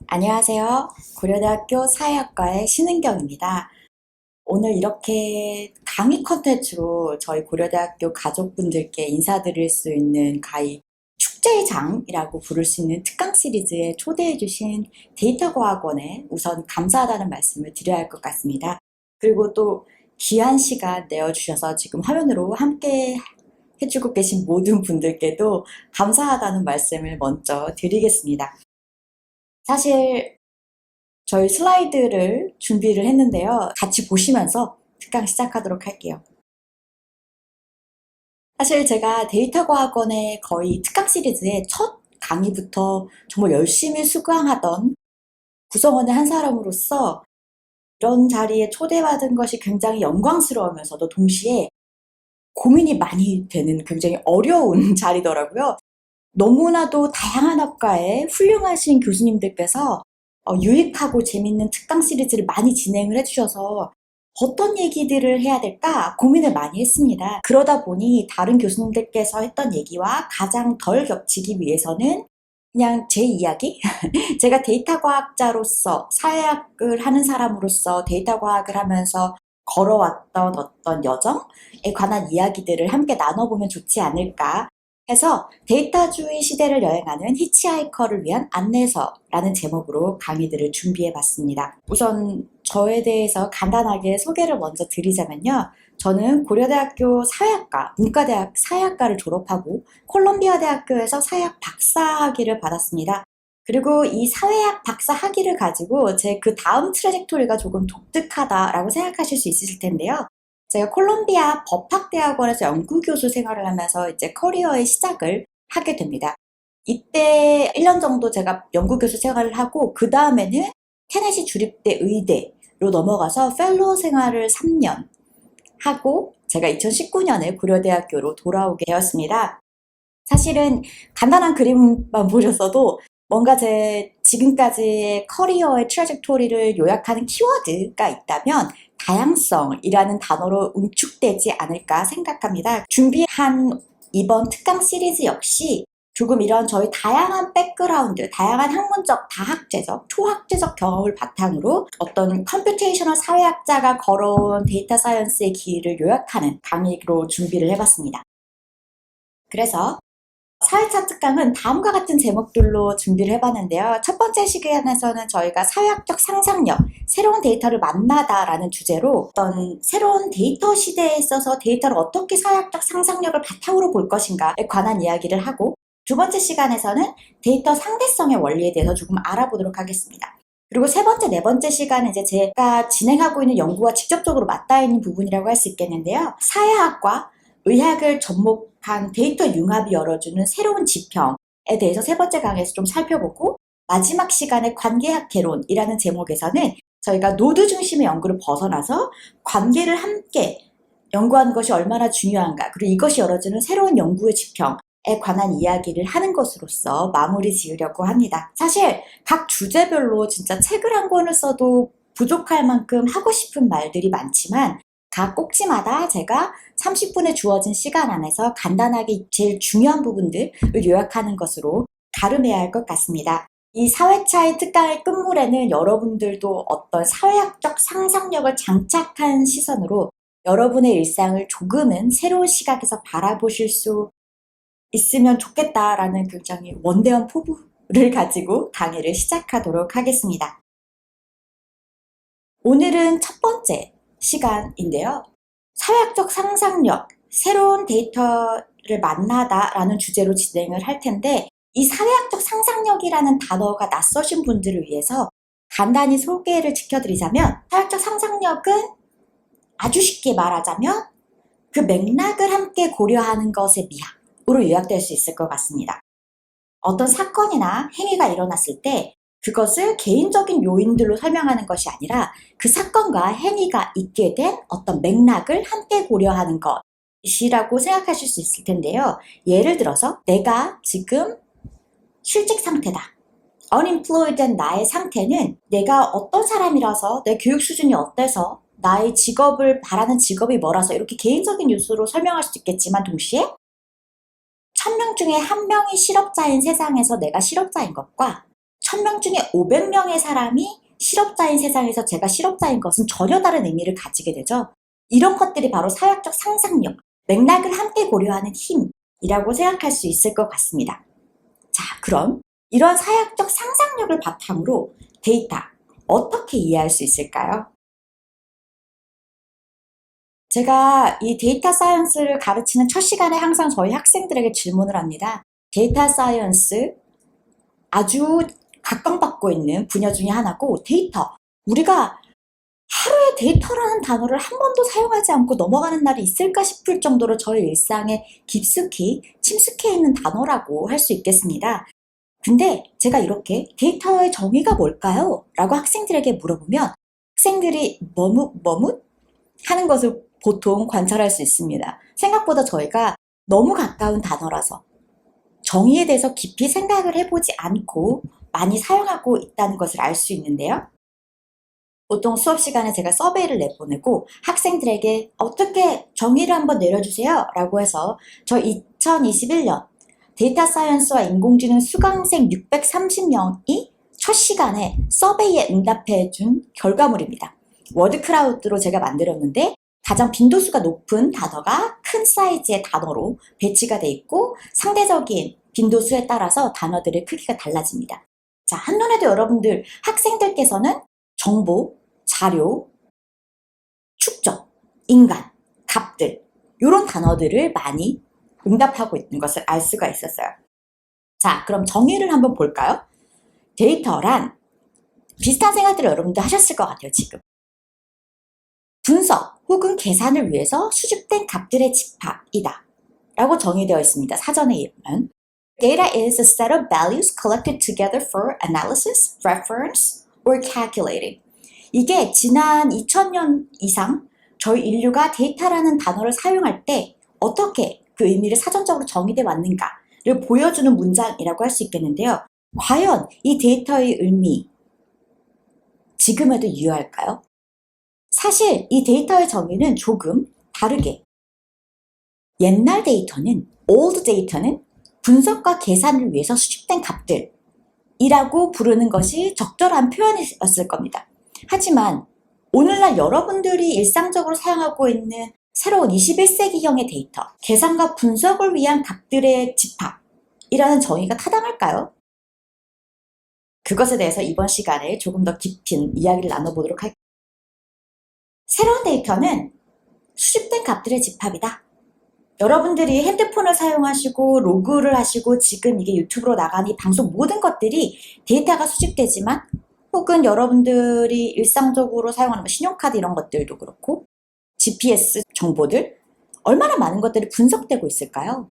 안녕하세요. 고려대학교 사회학과의 신은경입니다. 오늘 이렇게 강의 컨텐츠로 저희 고려대학교 가족분들께 인사드릴 수 있는 가히 축제장이라고 부를 수 있는 특강 시리즈에 초대해주신 데이터과학원에 우선 감사하다는 말씀을 드려야 할 것 같습니다. 그리고 또 귀한 시간 내어주셔서 지금 화면으로 함께 해주고 계신 모든 분들께도 감사하다는 말씀을 먼저 드리겠습니다. 사실 저희 슬라이드를 준비를 했는데요. 같이 보시면서 특강 시작하도록 할게요. 사실 제가 데이터과학원의 거의 특강 시리즈의 첫 강의부터 정말 열심히 수강하던 구성원의 한 사람으로서 이런 자리에 초대받은 것이 굉장히 영광스러우면서도 동시에 고민이 많이 되는 굉장히 어려운 자리더라고요. 너무나도 다양한 학과의 훌륭하신 교수님들께서 유익하고 재밌는 특강 시리즈를 많이 진행을 해주셔서 어떤 얘기들을 해야 될까 고민을 많이 했습니다. 그러다 보니 다른 교수님들께서 했던 얘기와 가장 덜 겹치기 위해서는 그냥 제 이야기? 제가 데이터 과학자로서 사회학을 하는 사람으로서 데이터 과학을 하면서 걸어왔던 어떤 여정에 관한 이야기들을 함께 나눠보면 좋지 않을까 해서 데이터주의 시대를 여행하는 히치하이커를 위한 안내서라는 제목으로 강의들을 준비해 봤습니다. 우선 저에 대해서 간단하게 소개를 먼저 드리자면요. 저는 고려대학교 사회학과, 문과대학 사회학과를 졸업하고 콜롬비아 대학교에서 사회학 박사학위를 받았습니다. 그리고 이 사회학 박사 학위를 가지고 제 그 다음 트래젝토리가 조금 독특하다라고 생각하실 수 있으실 텐데요. 제가 콜롬비아 법학대학원에서 연구교수 생활을 하면서 이제 커리어의 시작을 하게 됩니다. 이때 1년 정도 제가 연구교수 생활을 하고 그 다음에는 테네시 주립대 의대로 넘어가서 펠로우 생활을 3년 하고 제가 2019년에 고려대학교로 돌아오게 되었습니다. 사실은 간단한 그림만 보셨어도 뭔가 제 지금까지의 커리어의 트래젝토리를 요약하는 키워드가 있다면 다양성이라는 단어로 응축되지 않을까 생각합니다. 준비한 이번 특강 시리즈 역시 조금 이런 저희 다양한 백그라운드, 다양한 학문적, 다학제적, 초학제적 경험을 바탕으로 어떤 컴퓨테이셔널 사회학자가 걸어온 데이터 사이언스의 길을 요약하는 강의로 준비를 해봤습니다. 그래서 4회차 특강은 다음과 같은 제목들로 준비를 해봤는데요. 첫 번째 시간에서는 저희가 사회학적 상상력, 새로운 데이터를 만나다라는 주제로 어떤 새로운 데이터 시대에 있어서 데이터를 어떻게 사회학적 상상력을 바탕으로 볼 것인가에 관한 이야기를 하고 두 번째 시간에서는 데이터 상대성의 원리에 대해서 조금 알아보도록 하겠습니다. 그리고 세 번째, 네 번째 시간은 이제 제가 진행하고 있는 연구와 직접적으로 맞닿아 있는 부분이라고 할 수 있겠는데요. 사회학과 의학을 접목한 데이터 융합이 열어주는 새로운 지평에 대해서 세 번째 강의에서 좀 살펴보고 마지막 시간에 관계학 개론이라는 제목에서는 저희가 노드 중심의 연구를 벗어나서 관계를 함께 연구하는 것이 얼마나 중요한가 그리고 이것이 열어주는 새로운 연구의 지평에 관한 이야기를 하는 것으로서 마무리 지으려고 합니다. 사실 각 주제별로 진짜 책을 한 권을 써도 부족할 만큼 하고 싶은 말들이 많지만 각 꼭지마다 제가 30분에 주어진 시간 안에서 간단하게 제일 중요한 부분들을 요약하는 것으로 가름해야 할 것 같습니다. 이 4회차의 특강의 끝물에는 여러분들도 어떤 사회학적 상상력을 장착한 시선으로 여러분의 일상을 조금은 새로운 시각에서 바라보실 수 있으면 좋겠다라는 굉장히 원대한 포부를 가지고 강의를 시작하도록 하겠습니다. 오늘은 첫 번째 시간인데요. 사회학적 상상력, 새로운 데이터를 만나다라는 주제로 진행을 할 텐데 이 사회학적 상상력이라는 단어가 낯서신 분들을 위해서 간단히 소개를 지켜드리자면 사회학적 상상력은 아주 쉽게 말하자면 그 맥락을 함께 고려하는 것의 미학으로 요약될 수 있을 것 같습니다. 어떤 사건이나 행위가 일어났을 때 그것을 개인적인 요인들로 설명하는 것이 아니라 그 사건과 행위가 있게 된 어떤 맥락을 함께 고려하는 것이라고 생각하실 수 있을 텐데요. 예를 들어서 내가 지금 실직 상태다. unemployed된 나의 상태는 내가 어떤 사람이라서 내 교육 수준이 어때서 나의 직업을 바라는 직업이 뭐라서 이렇게 개인적인 요소로 설명할 수도 있겠지만 동시에 1000명 중에 1명이 실업자인 세상에서 내가 실업자인 것과 1000명 중에 500명의 사람이 실업자인 세상에서 제가 실업자인 것은 전혀 다른 의미를 가지게 되죠. 이런 것들이 바로 사회학적 상상력, 맥락을 함께 고려하는 힘이라고 생각할 수 있을 것 같습니다. 자, 그럼 이런 사회학적 상상력을 바탕으로 데이터 어떻게 이해할 수 있을까요? 제가 이 데이터 사이언스를 가르치는 첫 시간에 항상 저희 학생들에게 질문을 합니다. 데이터 사이언스 아주 각광받고 있는 분야 중에 하나고 데이터. 우리가 하루에 데이터라는 단어를 한 번도 사용하지 않고 넘어가는 날이 있을까 싶을 정도로 저희 일상에 깊숙이 침숙해 있는 단어라고 할 수 있겠습니다. 근데 제가 이렇게 데이터의 정의가 뭘까요? 라고 학생들에게 물어보면 학생들이 머뭇 하는 것을 보통 관찰할 수 있습니다. 생각보다 저희가 너무 가까운 단어라서 정의에 대해서 깊이 생각을 해보지 않고 많이 사용하고 있다는 것을 알 수 있는데요. 보통 수업 시간에 제가 서베이를 내보내고 학생들에게 어떻게 정의를 한번 내려주세요 라고 해서 저 2021년 데이터 사이언스와 인공지능 수강생 630명이 첫 시간에 서베이에 응답해 준 결과물입니다. 워드 크라우드로 제가 만들었는데 가장 빈도수가 높은 단어가 큰 사이즈의 단어로 배치가 돼 있고 상대적인 빈도수에 따라서 단어들의 크기가 달라집니다. 자, 한눈에도 여러분들 학생들께서는 정보, 자료, 축적, 인간, 값들 이런 단어들을 많이 응답하고 있는 것을 알 수가 있었어요. 자, 그럼 정의를 한번 볼까요? 데이터란 비슷한 생각들을 여러분들 하셨을 것 같아요, 지금. 분석 혹은 계산을 위해서 수집된 값들의 집합이다 라고 정의되어 있습니다. 사전에 의하면 Data is a set of values collected together for analysis, reference, or calculating. 이게 지난 2000년 이상 저희 인류가 데이터라는 단어를 사용할 때 어떻게 그 의미를 사전적으로 정의되어 왔는가를 보여주는 문장이라고 할 수 있겠는데요. 과연 이 데이터의 의미 지금에도 유효할까요? 사실 이 데이터의 정의는 조금 다르게 옛날 데이터는, old 데이터는 분석과 계산을 위해서 수집된 값들이라고 부르는 것이 적절한 표현이었을 겁니다. 하지만 오늘날 여러분들이 일상적으로 사용하고 있는 새로운 21세기형의 데이터, 계산과 분석을 위한 값들의 집합이라는 정의가 타당할까요? 그것에 대해서 이번 시간에 조금 더 깊은 이야기를 나눠보도록 할게요. 새로운 데이터는 수집된 값들의 집합이다. 여러분들이 핸드폰을 사용하시고 로그를 하시고 지금 이게 유튜브로 나간 이 방송 모든 것들이 데이터가 수집되지만 혹은 여러분들이 일상적으로 사용하는 신용카드 이런 것들도 그렇고 GPS 정보들 얼마나 많은 것들이 분석되고 있을까요?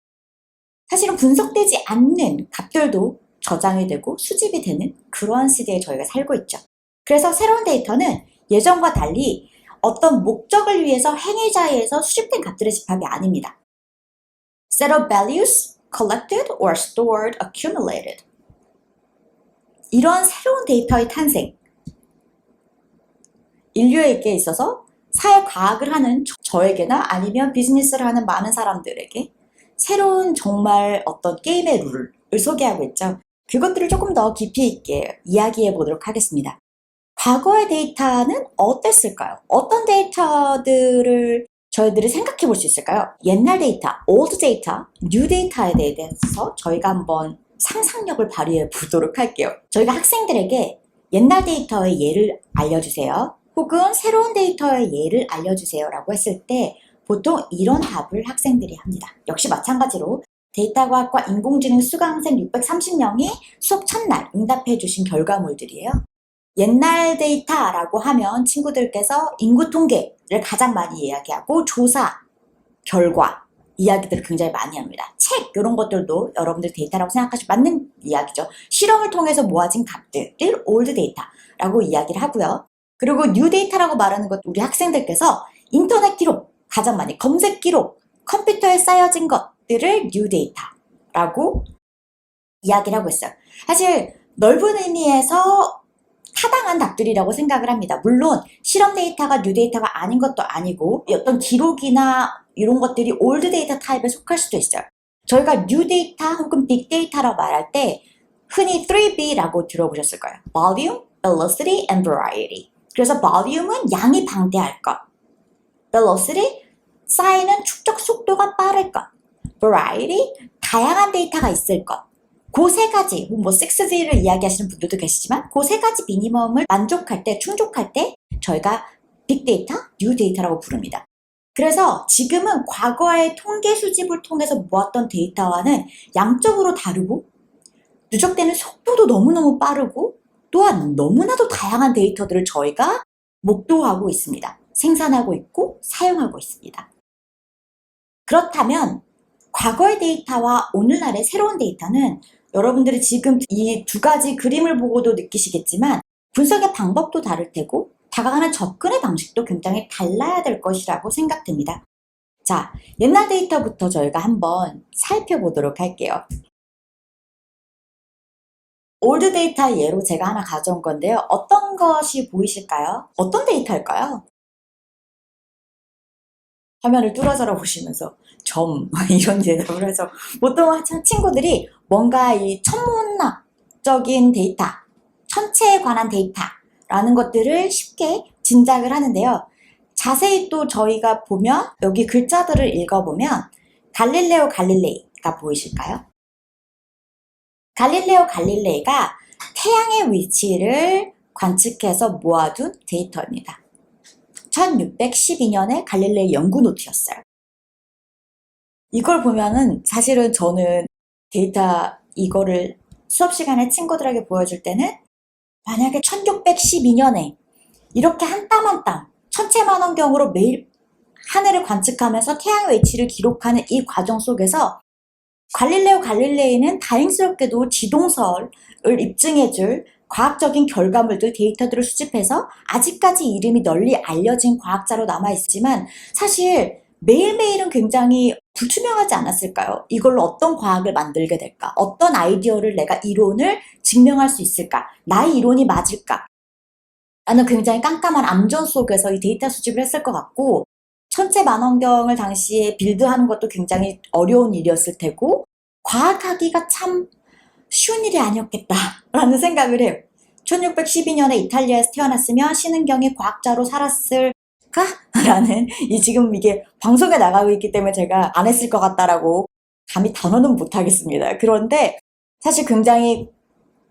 사실은 분석되지 않는 값들도 저장이 되고 수집이 되는 그러한 시대에 저희가 살고 있죠. 그래서 새로운 데이터는 예전과 달리 어떤 목적을 위해서 행위자에서 수집된 값들의 집합이 아닙니다. Set of values collected or stored, accumulated. 이런 새로운 데이터의 탄생, 인류에게 있어서 사회과학을 하는 저에게나 아니면 비즈니스를 하는 많은 사람들에게 새로운 정말 어떤 게임의 룰을 소개하고 있죠. 그것들을 조금 더 깊이 있게 이야기해 보도록 하겠습니다. 과거의 데이터는 어땠을까요? 어떤 데이터들을 저희들이 생각해 볼 수 있을까요? 옛날 데이터, old 데이터, new 데이터에 대해서 저희가 한번 상상력을 발휘해 보도록 할게요. 저희가 학생들에게 옛날 데이터의 예를 알려주세요. 혹은 새로운 데이터의 예를 알려주세요 라고 했을 때 보통 이런 답을 학생들이 합니다. 역시 마찬가지로 데이터과학과 인공지능 수강생 630명이 수업 첫날 응답해 주신 결과물들이에요. 옛날 데이터라고 하면 친구들께서 인구 통계를 가장 많이 이야기하고 조사, 결과 이야기들을 굉장히 많이 합니다. 책 이런 것들도 여러분들 데이터라고 생각하시면 맞는 이야기죠. 실험을 통해서 모아진 값들을 올드 데이터라고 이야기를 하고요. 그리고 뉴 데이터라고 말하는 것 우리 학생들께서 인터넷 기록, 가장 많이 검색 기록, 컴퓨터에 쌓여진 것들을 뉴 데이터라고 이야기를 하고 있어요. 사실 넓은 의미에서 타당한 답들이라고 생각을 합니다. 물론 실험 데이터가 뉴 데이터가 아닌 것도 아니고 어떤 기록이나 이런 것들이 올드 데이터 타입에 속할 수도 있어요. 저희가 뉴 데이터 혹은 빅 데이터라고 말할 때 흔히 3B라고 들어보셨을 거예요. Volume, Velocity, and Variety. 그래서 Volume은 양이 방대할 것, Velocity, 쌓이는 축적 속도가 빠를 것, Variety, 다양한 데이터가 있을 것. 그 세 가지, 뭐 6D를 이야기하시는 분들도 계시지만 그 세 가지 미니멈을 만족할 때, 충족할 때 저희가 빅데이터, 뉴데이터라고 부릅니다. 그래서 지금은 과거의 통계 수집을 통해서 모았던 데이터와는 양적으로 다르고 누적되는 속도도 너무너무 빠르고 또한 너무나도 다양한 데이터들을 저희가 목도하고 있습니다. 생산하고 있고 사용하고 있습니다. 그렇다면 과거의 데이터와 오늘날의 새로운 데이터는 여러분들이 지금 이 두 가지 그림을 보고도 느끼시겠지만 분석의 방법도 다를 테고 다가가는 접근의 방식도 굉장히 달라야 될 것이라고 생각됩니다. 자, 옛날 데이터부터 저희가 한번 살펴보도록 할게요. 올드 데이터 예로 제가 하나 가져온 건데요. 어떤 것이 보이실까요? 어떤 데이터일까요? 화면을 뚫어져라 보시면서 점 이런 대답을 해서 보통 친구들이 뭔가 이 천문학적인 데이터, 천체에 관한 데이터라는 것들을 쉽게 짐작을 하는데요. 자세히 또 저희가 보면 여기 글자들을 읽어보면 갈릴레오 갈릴레이가 보이실까요? 갈릴레오 갈릴레이가 태양의 위치를 관측해서 모아둔 데이터입니다. 1612년에 갈릴레이 연구 노트였어요. 이걸 보면은 사실은 저는 데이터 이거를 수업 시간에 친구들에게 보여줄 때는 만약에 1612년에 이렇게 한 땀 한 땀 천체만원경으로 매일 하늘을 관측하면서 태양의 위치를 기록하는 이 과정 속에서 갈릴레오 갈릴레이는 다행스럽게도 지동설을 입증해줄 과학적인 결과물들, 데이터들을 수집해서 아직까지 이름이 널리 알려진 과학자로 남아있지만 사실 매일매일은 굉장히 불투명하지 않았을까요? 이걸로 어떤 과학을 만들게 될까? 어떤 아이디어를 내가 이론을 증명할 수 있을까? 나의 이론이 맞을까? 라는 굉장히 깜깜한 암전 속에서 이 데이터 수집을 했을 것 같고 천체 만원경을 당시에 빌드하는 것도 굉장히 어려운 일이었을 테고 과학하기가 참 쉬운 일이 아니었겠다라는 생각을 해요. 1612년에 이탈리아에서 태어났으면 신은경이 과학자로 살았을까? 라는 지금 이게 방송에 나가고 있기 때문에 제가 안 했을 것 같다라고 감히 단언은 못하겠습니다. 그런데 사실 굉장히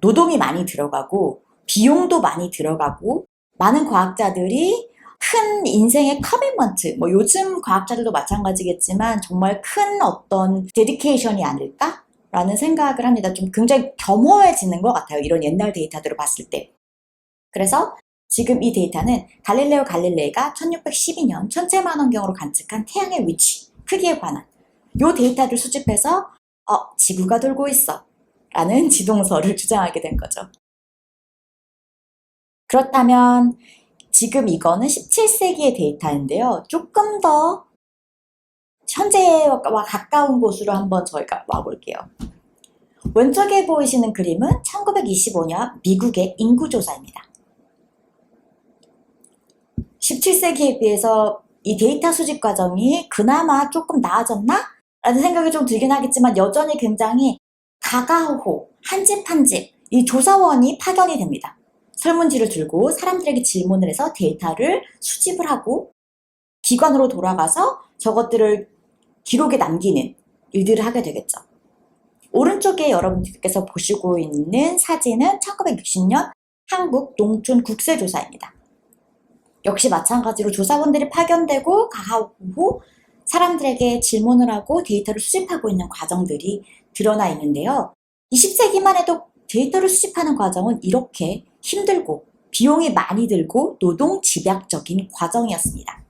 노동이 많이 들어가고 비용도 많이 들어가고 많은 과학자들이 큰 인생의 커미먼트, 뭐 요즘 과학자들도 마찬가지겠지만 정말 큰 어떤 데디케이션이 아닐까? 라는 생각을 합니다. 좀 굉장히 겸허해지는 것 같아요. 이런 옛날 데이터들을 봤을 때. 그래서 지금 이 데이터는 갈릴레오 갈릴레이가 1612년 천체만원경으로 관측한 태양의 위치, 크기에 관한 이 데이터를 수집해서 지구가 돌고 있어 라는 지동설을 주장하게 된 거죠. 그렇다면 지금 이거는 17세기의 데이터인데요. 조금 더 현재와 가까운 곳으로 한번 저희가 와볼게요. 왼쪽에 보이시는 그림은 1925년 미국의 인구조사입니다. 17세기에 비해서 이 데이터 수집 과정이 그나마 조금 나아졌나? 라는 생각이 좀 들긴 하겠지만 여전히 굉장히 가가호호, 한 집 한 집 이 조사원이 파견이 됩니다. 설문지를 들고 사람들에게 질문을 해서 데이터를 수집을 하고 기관으로 돌아가서 저것들을 기록에 남기는 일들을 하게 되겠죠. 오른쪽에 여러분들께서 보시고 있는 사진은 1960년 한국 농촌 국세조사입니다. 역시 마찬가지로 조사원들이 파견되고 가하고 사람들에게 질문을 하고 데이터를 수집하고 있는 과정들이 드러나 있는데요. 20세기만 해도 데이터를 수집하는 과정은 이렇게 힘들고 비용이 많이 들고 노동 집약적인 과정이었습니다.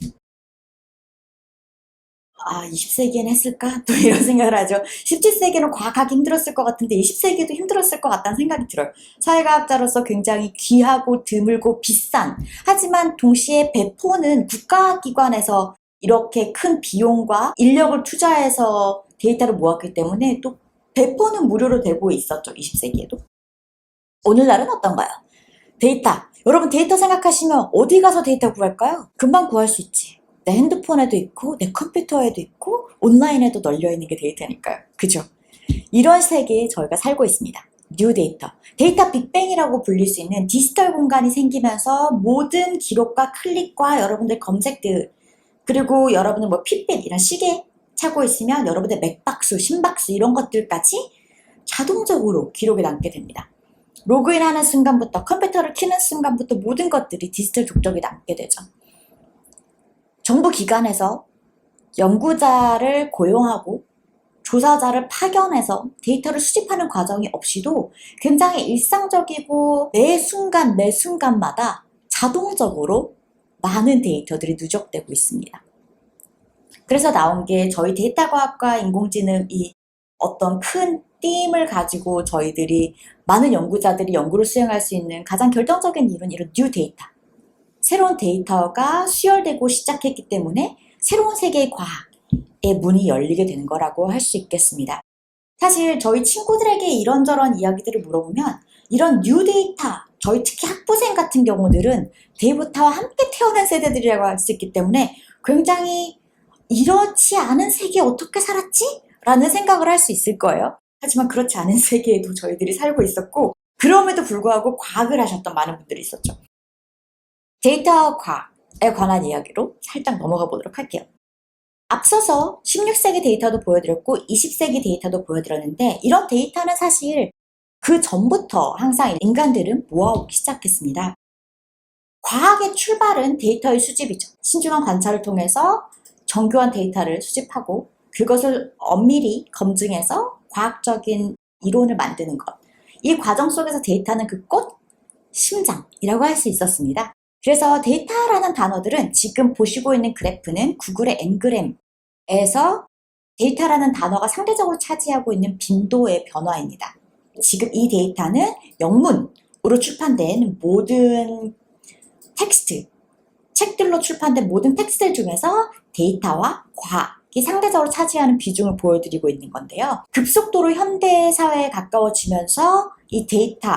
20세기엔 했을까? 또 이런 생각을 하죠. 17세기는 과학하기 힘들었을 것 같은데 20세기도 힘들었을 것 같다는 생각이 들어요. 사회과학자로서 굉장히 귀하고 드물고 비싼, 하지만 동시에 배포는 국가기관에서 이렇게 큰 비용과 인력을 투자해서 데이터를 모았기 때문에 또 배포는 무료로 되고 있었죠. 20세기에도. 오늘날은 어떤가요? 데이터. 여러분 데이터 생각하시면 어디 가서 데이터 구할까요? 금방 구할 수 있지. 내 핸드폰에도 있고 내 컴퓨터에도 있고 온라인에도 널려 있는 게 데이터니까요. 그죠? 이런 세계에 저희가 살고 있습니다. 뉴 데이터. 데이터 빅뱅이라고 불릴 수 있는 디지털 공간이 생기면서 모든 기록과 클릭과 여러분들 검색들, 그리고 여러분은 뭐 핏빛 이런 시계 차고 있으면 여러분들 맥박수, 심박수 이런 것들까지 자동적으로 기록에 남게 됩니다. 로그인하는 순간부터, 컴퓨터를 켜는 순간부터 모든 것들이 디지털 족적이 남게 되죠. 정부 기관에서 연구자를 고용하고 조사자를 파견해서 데이터를 수집하는 과정이 없이도 굉장히 일상적이고 매 순간 매 순간마다 자동적으로 많은 데이터들이 누적되고 있습니다. 그래서 나온 게 저희 데이터과학과 인공지능이 어떤 큰 띠임을 가지고 저희들이 많은 연구자들이 연구를 수행할 수 있는 가장 결정적인 이유는 이런 뉴 데이터. 새로운 데이터가 수혈되고 시작했기 때문에 새로운 세계의 과학의 문이 열리게 되는 거라고 할 수 있겠습니다. 사실 저희 친구들에게 이런저런 이야기들을 물어보면 이런 뉴 데이터, 저희 특히 학부생 같은 경우들은 데이터와 함께 태어난 세대들이라고 할 수 있기 때문에 굉장히 이렇지 않은 세계에 어떻게 살았지? 라는 생각을 할 수 있을 거예요. 하지만 그렇지 않은 세계에도 저희들이 살고 있었고 그럼에도 불구하고 과학을 하셨던 많은 분들이 있었죠. 데이터 과학에 관한 이야기로 살짝 넘어가 보도록 할게요. 앞서서 16세기 데이터도 보여드렸고 20세기 데이터도 보여드렸는데 이런 데이터는 사실 그 전부터 항상 인간들은 모아오기 시작했습니다. 과학의 출발은 데이터의 수집이죠. 신중한 관찰을 통해서 정교한 데이터를 수집하고 그것을 엄밀히 검증해서 과학적인 이론을 만드는 것. 이 과정 속에서 데이터는 그 꽃, 심장이라고 할 수 있었습니다. 그래서 데이터라는 단어들은 지금 보시고 있는 그래프는 구글의 N그램에서 데이터라는 단어가 상대적으로 차지하고 있는 빈도의 변화입니다. 지금 이 데이터는 영문으로 출판된 모든 텍스트, 책들로 출판된 모든 텍스트들 중에서 데이터와 과학이 상대적으로 차지하는 비중을 보여드리고 있는 건데요. 급속도로 현대 사회에 가까워지면서 이 데이터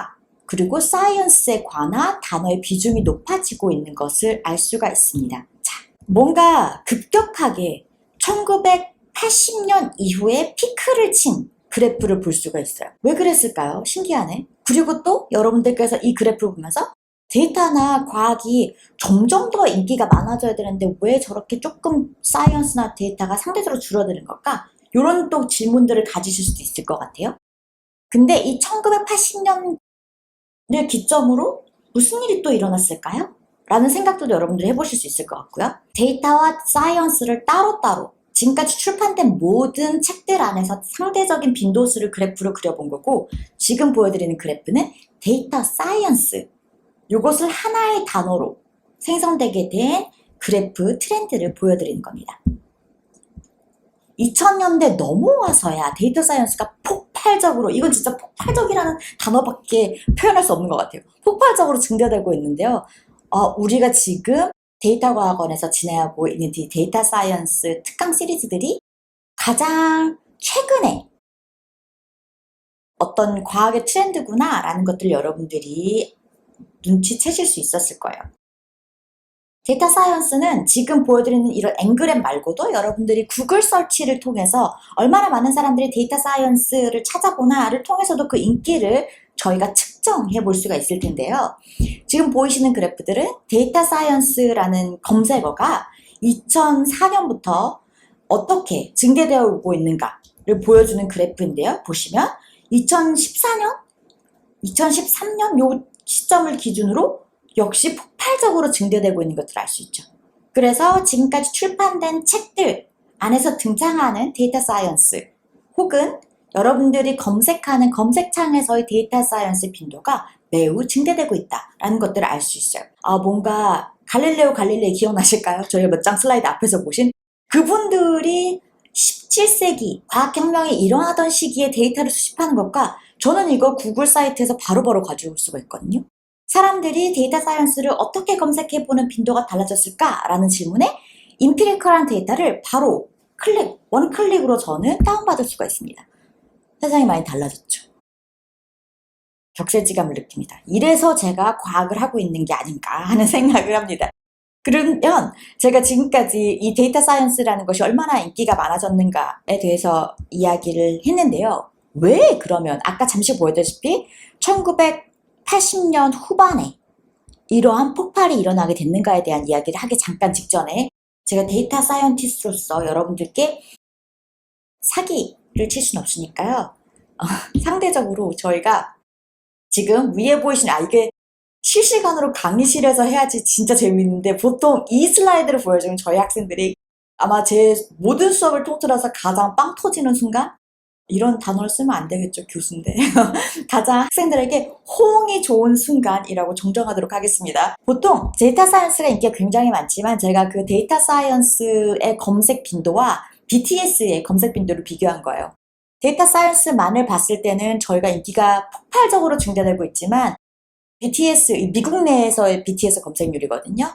그리고 사이언스에 관한 단어의 비중이 높아지고 있는 것을 알 수가 있습니다. 자, 뭔가 급격하게 1980년 이후에 피크를 친 그래프를 볼 수가 있어요. 왜 그랬을까요? 신기하네. 그리고 또 여러분들께서 이 그래프를 보면서 데이터나 과학이 점점 더 인기가 많아져야 되는데 왜 저렇게 조금 사이언스나 데이터가 상대적으로 줄어드는 걸까? 이런 또 질문들을 가지실 수도 있을 것 같아요. 근데 이 1980년을 기점으로 무슨 일이 또 일어났을까요? 라는 생각도 여러분들이 해보실 수 있을 것 같고요. 데이터와 사이언스를 따로따로 지금까지 출판된 모든 책들 안에서 상대적인 빈도수를 그래프로 그려본 거고 지금 보여드리는 그래프는 데이터 사이언스 이것을 하나의 단어로 생성되게 된 그래프 트렌드를 보여드리는 겁니다. 2000년대 넘어와서야 데이터 사이언스가 폭발적으로, 이건 진짜 폭발적이라는 단어밖에 표현할 수 없는 것 같아요. 폭발적으로 증대되고 있는데요. 우리가 지금 데이터과학원에서 진행하고 있는 데이터 사이언스 특강 시리즈들이 가장 최근에 어떤 과학의 트렌드구나 라는 것들을 여러분들이 눈치채실 수 있었을 거예요. 데이터 사이언스는 지금 보여드리는 이런 N그램 말고도 여러분들이 구글 서치를 통해서 얼마나 많은 사람들이 데이터 사이언스를 찾아보나를 통해서도 그 인기를 저희가 측정해 볼 수가 있을 텐데요. 지금 보이시는 그래프들은 데이터 사이언스라는 검색어가 2004년부터 어떻게 증대되어 오고 있는가를 보여주는 그래프인데요. 보시면 2014년, 2013년 요 시점을 기준으로 역시 폭발적으로 증대되고 있는 것들을 알 수 있죠. 그래서 지금까지 출판된 책들 안에서 등장하는 데이터 사이언스 혹은 여러분들이 검색하는 검색창에서의 데이터 사이언스 빈도가 매우 증대되고 있다라는 것들을 알 수 있어요. 뭔가 갈릴레오 갈릴레이 기억나실까요? 저희가 몇 장 슬라이드 앞에서 보신 그분들이 17세기 과학혁명이 일어나던 시기에 데이터를 수집하는 것과 저는 이거 구글 사이트에서 바로바로 가져올 수가 있거든요. 사람들이 데이터 사이언스를 어떻게 검색해보는 빈도가 달라졌을까라는 질문에 임피리컬한 데이터를 바로 원클릭으로 저는 다운받을 수가 있습니다. 세상이 많이 달라졌죠. 격세지감을 느낍니다. 이래서 제가 과학을 하고 있는 게 아닌가 하는 생각을 합니다. 그러면 제가 지금까지 이 데이터 사이언스라는 것이 얼마나 인기가 많아졌는가에 대해서 이야기를 했는데요. 왜 그러면 아까 잠시 보여드렸다시피 1980년 후반에 이러한 폭발이 일어나게 됐는가에 대한 이야기를 하기 잠깐 직전에 제가 데이터 사이언티스트로서 여러분들께 사기를 칠 수는 없으니까요. 상대적으로 저희가 지금 위에 보이시는 이게 실시간으로 강의실에서 해야지 진짜 재밌는데 보통 이 슬라이드를 보여주면 저희 학생들이 아마 제 모든 수업을 통틀어서 가장 빵 터지는 순간 이런 단어를 쓰면 안 되겠죠, 교수인데. 가장 학생들에게 호응이 좋은 순간이라고 정정하도록 하겠습니다. 보통 데이터 사이언스가 인기가 굉장히 많지만 제가 그 데이터 사이언스의 검색 빈도와 BTS의 검색 빈도를 비교한 거예요. 데이터 사이언스만을 봤을 때는 저희가 인기가 폭발적으로 증대되고 있지만 BTS, 미국 내에서의 BTS 검색률이거든요.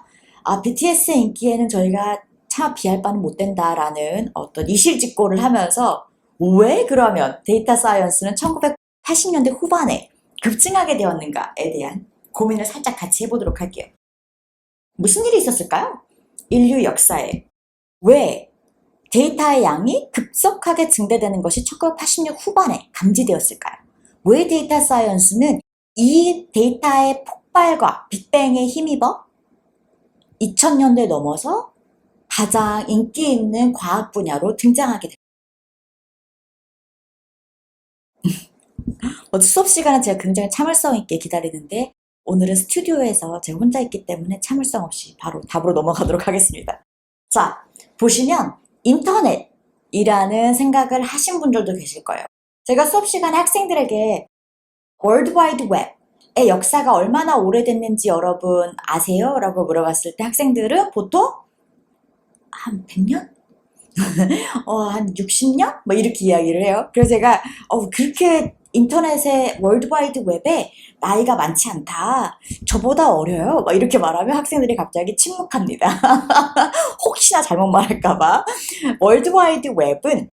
BTS 인기에는 저희가 차 비할 바는 못 된다라는 어떤 이실직고를 하면서 왜 그러면 데이터 사이언스는 1980년대 후반에 급증하게 되었는가에 대한 고민을 살짝 같이 해보도록 할게요. 무슨 일이 있었을까요? 인류 역사에 왜 데이터의 양이 급속하게 증대되는 것이 1980년 후반에 감지되었을까요? 왜 데이터 사이언스는 이 데이터의 폭발과 빅뱅에 힘입어 2000년대 넘어서 가장 인기 있는 과학 분야로 등장하게 됩니다. 어제 수업 시간은 제가 굉장히 참을성 있게 기다리는데 오늘은 스튜디오에서 제가 혼자 있기 때문에 참을성 없이 바로 답으로 넘어가도록 하겠습니다. 자, 보시면 인터넷이라는 생각을 하신 분들도 계실 거예요. 제가 수업 시간에 학생들에게 월드와이드 웹의 역사가 얼마나 오래됐는지 여러분 아세요? 라고 물어봤을 때 학생들은 보통 한 100년? 한 60년? 뭐 이렇게 이야기를 해요. 그래서 제가 그렇게 인터넷의 월드와이드 웹에 나이가 많지 않다. 저보다 어려요. 막 이렇게 말하면 학생들이 갑자기 침묵합니다. 혹시나 잘못 말할까봐. 월드와이드 웹은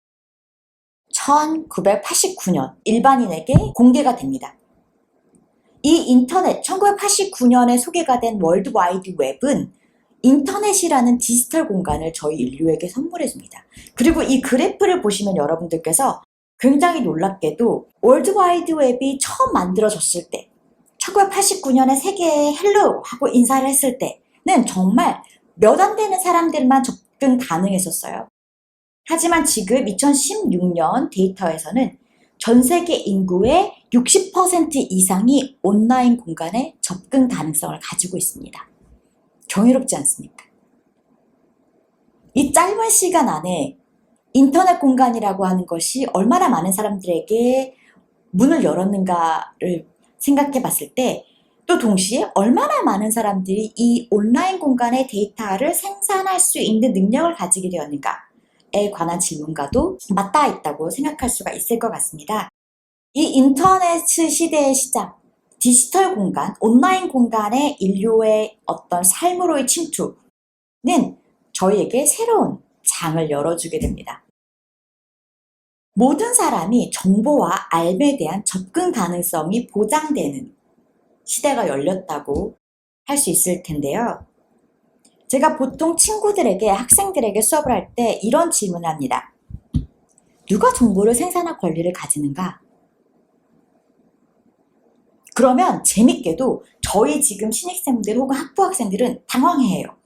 1989년 일반인에게 공개가 됩니다. 이 인터넷 1989년에 소개가 된 월드와이드 웹은 인터넷이라는 디지털 공간을 저희 인류에게 선물해줍니다. 그리고 이 그래프를 보시면 여러분들께서 굉장히 놀랍게도 월드와이드 웹이 처음 만들어졌을 때 1989년에 세계에 헬로 하고 인사를 했을 때는 정말 몇 안 되는 사람들만 접근 가능했었어요. 하지만 지금 2016년 데이터에서는 전 세계 인구의 60% 이상이 온라인 공간에 접근 가능성을 가지고 있습니다. 경이롭지 않습니까? 이 짧은 시간 안에 인터넷 공간이라고 하는 것이 얼마나 많은 사람들에게 문을 열었는가를 생각해 봤을 때 또 동시에 얼마나 많은 사람들이 이 온라인 공간의 데이터를 생산할 수 있는 능력을 가지게 되었는가에 관한 질문과도 맞닿아 있다고 생각할 수가 있을 것 같습니다. 이 인터넷 시대의 시작, 디지털 공간, 온라인 공간의 인류의 어떤 삶으로의 침투는 저희에게 새로운 장을 열어주게 됩니다. 모든 사람이 정보와 알에 대한 접근 가능성이 보장되는 시대가 열렸다고 할 수 있을 텐데요. 제가 보통 친구들에게, 학생들에게 수업을 할 때 이런 질문을 합니다. 누가 정보를 생산할 권리를 가지는가? 그러면 재밌게도 저희 지금 신입생들 혹은 학부 학생들은 당황해요.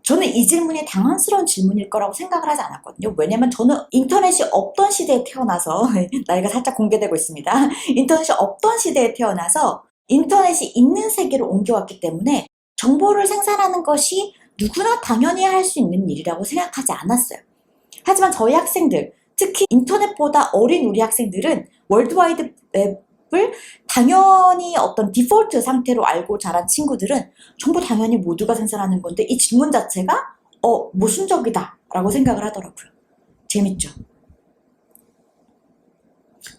저는 이 질문이 당황스러운 질문일 거라고 생각을 하지 않았거든요. 왜냐면 저는 인터넷이 없던 시대에 태어나서 나이가 살짝 공개되고 있습니다. 인터넷이 없던 시대에 태어나서 인터넷이 있는 세계로 옮겨왔기 때문에 정보를 생산하는 것이 누구나 당연히 할 수 있는 일이라고 생각하지 않았어요. 하지만 저희 학생들, 특히 인터넷보다 어린 우리 학생들은 월드와이드 웹을 당연히 어떤 디폴트 상태로 알고 자란 친구들은 정보 당연히 모두가 생산하는 건데 이 질문 자체가 모순적이다 라고 생각을 하더라고요. 재밌죠?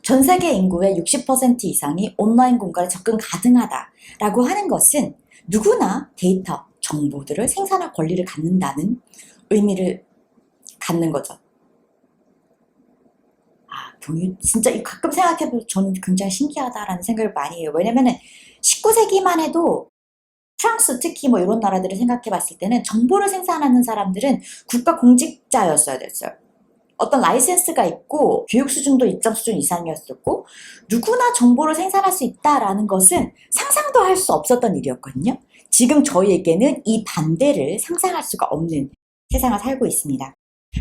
전 세계 인구의 60% 이상이 온라인 공간에 접근 가능하다라고 하는 것은 누구나 데이터, 정보들을 생산할 권리를 갖는다는 의미를 갖는 거죠. 진짜 가끔 생각해보면 저는 굉장히 신기하다라는 생각을 많이 해요. 왜냐면은 19세기만 해도 프랑스 특히 뭐 이런 나라들을 생각해 봤을 때는 정보를 생산하는 사람들은 국가 공직자였어야 됐어요. 어떤 라이센스가 있고 교육 수준도 일정 수준 이상이었었고 누구나 정보를 생산할 수 있다라는 것은 상상도 할 수 없었던 일이었거든요. 지금 저희에게는 이 반대를 상상할 수가 없는 세상을 살고 있습니다.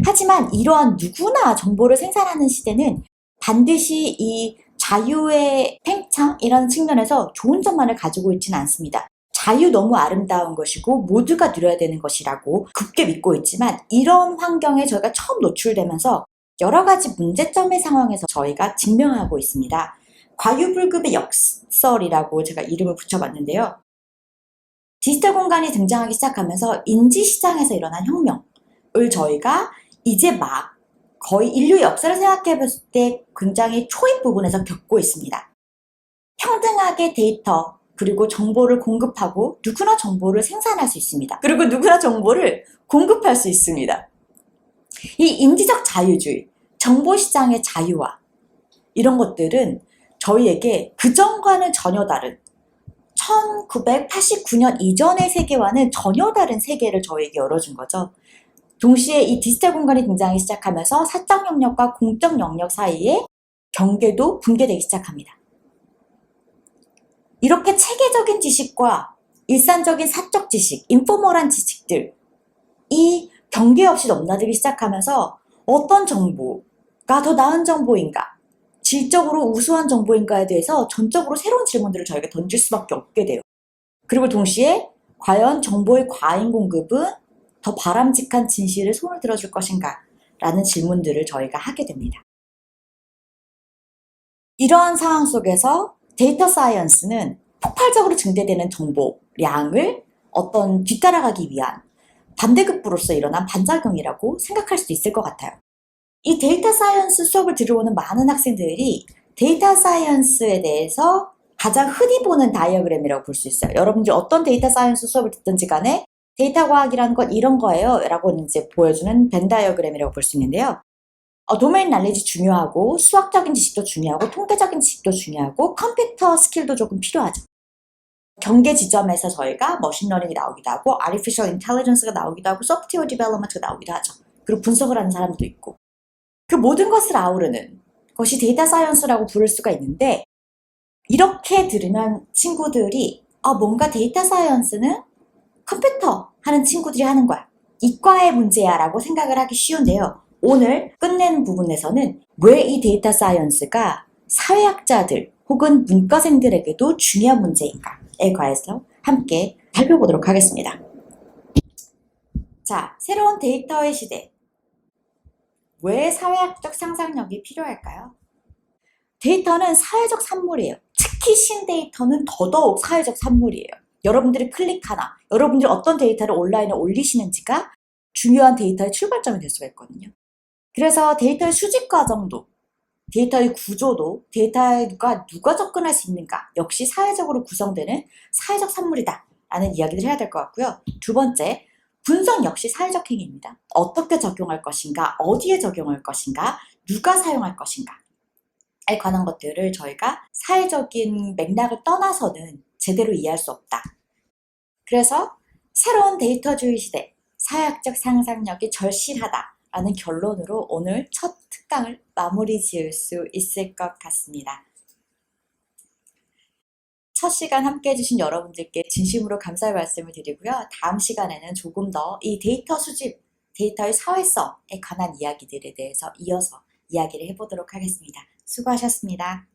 하지만 이러한 누구나 정보를 생산하는 시대는 반드시 이 자유의 팽창이라는 측면에서 좋은 점만을 가지고 있지는 않습니다. 자유 너무 아름다운 것이고 모두가 누려야 되는 것이라고 굳게 믿고 있지만 이런 환경에 저희가 처음 노출되면서 여러 가지 문제점의 상황에서 저희가 직면하고 있습니다. 과유불급의 역설이라고 제가 이름을 붙여봤는데요. 디지털 공간이 등장하기 시작하면서 인지시장에서 일어난 혁명을 저희가 이제 막 거의 인류의 역사를 생각해 봤을 때 굉장히 초입 부분에서 겪고 있습니다. 평등하게 데이터 그리고 정보를 공급하고 누구나 정보를 생산할 수 있습니다. 그리고 누구나 정보를 공급할 수 있습니다. 이 인지적 자유주의, 정보시장의 자유화 이런 것들은 저희에게 그전과는 전혀 다른 1989년 이전의 세계와는 전혀 다른 세계를 저희에게 열어준 거죠. 동시에 이 디지털 공간이 등장하기 시작하면서 사적 영역과 공적 영역 사이에 경계도 붕괴되기 시작합니다. 이렇게 체계적인 지식과 일상적인 사적 지식, 인포멀한 지식들 이 경계 없이 넘나들기 시작하면서 어떤 정보가 더 나은 정보인가, 질적으로 우수한 정보인가에 대해서 전적으로 새로운 질문들을 저희가 던질 수밖에 없게 돼요. 그리고 동시에 과연 정보의 과잉 공급은 더 바람직한 진실을 손을 들어줄 것인가 라는 질문들을 저희가 하게 됩니다. 이러한 상황 속에서 데이터 사이언스는 폭발적으로 증대되는 정보량을 어떤 뒤따라가기 위한 반대급부로서 일어난 반작용이라고 생각할 수 있을 것 같아요. 이 데이터 사이언스 수업을 들어오는 많은 학생들이 데이터 사이언스에 대해서 가장 흔히 보는 다이어그램이라고 볼 수 있어요. 여러분들이 어떤 데이터 사이언스 수업을 듣든지 간에 데이터 과학이라는 건 이런 거예요 라고 이제 보여주는 벤 다이어그램이라고 볼 수 있는데요. 도메인 날리지 중요하고 수학적인 지식도 중요하고 통계적인 지식도 중요하고 컴퓨터 스킬도 조금 필요하죠. 경계 지점에서 저희가 머신러닝이 나오기도 하고 artificial intelligence가 나오기도 하고 software development가 나오기도 하죠. 그리고 분석을 하는 사람도 있고 그 모든 것을 아우르는 것이 데이터 사이언스라고 부를 수가 있는데 이렇게 들으면 친구들이 뭔가 데이터 사이언스는 컴퓨터 하는 친구들이 하는 거야. 이과의 문제야 라고 생각을 하기 쉬운데요. 오늘 끝내는 부분에서는 왜 이 데이터 사이언스가 사회학자들 혹은 문과생들에게도 중요한 문제인가에 관해서 함께 살펴보도록 하겠습니다. 자, 새로운 데이터의 시대. 왜 사회학적 상상력이 필요할까요? 데이터는 사회적 산물이에요. 특히 신데이터는 더더욱 사회적 산물이에요. 여러분들이 클릭 하나, 여러분들이 어떤 데이터를 온라인에 올리시는지가 중요한 데이터의 출발점이 될 수가 있거든요. 그래서 데이터의 수집 과정도, 데이터의 구조도, 데이터가 누가 접근할 수 있는가 역시 사회적으로 구성되는 사회적 산물이다 라는 이야기를 해야 될 것 같고요. 두 번째, 분석 역시 사회적 행위입니다. 어떻게 적용할 것인가, 어디에 적용할 것인가, 누가 사용할 것인가에 관한 것들을 저희가 사회적인 맥락을 떠나서는 제대로 이해할 수 없다. 그래서 새로운 데이터주의 시대, 사회학적 상상력이 절실하다 라는 결론으로 오늘 첫 특강을 마무리 지을 수 있을 것 같습니다. 첫 시간 함께 해주신 여러분들께 진심으로 감사의 말씀을 드리고요. 다음 시간에는 조금 더 이 데이터 수집, 데이터의 사회성에 관한 이야기들에 대해서 이어서 이야기를 해보도록 하겠습니다. 수고하셨습니다.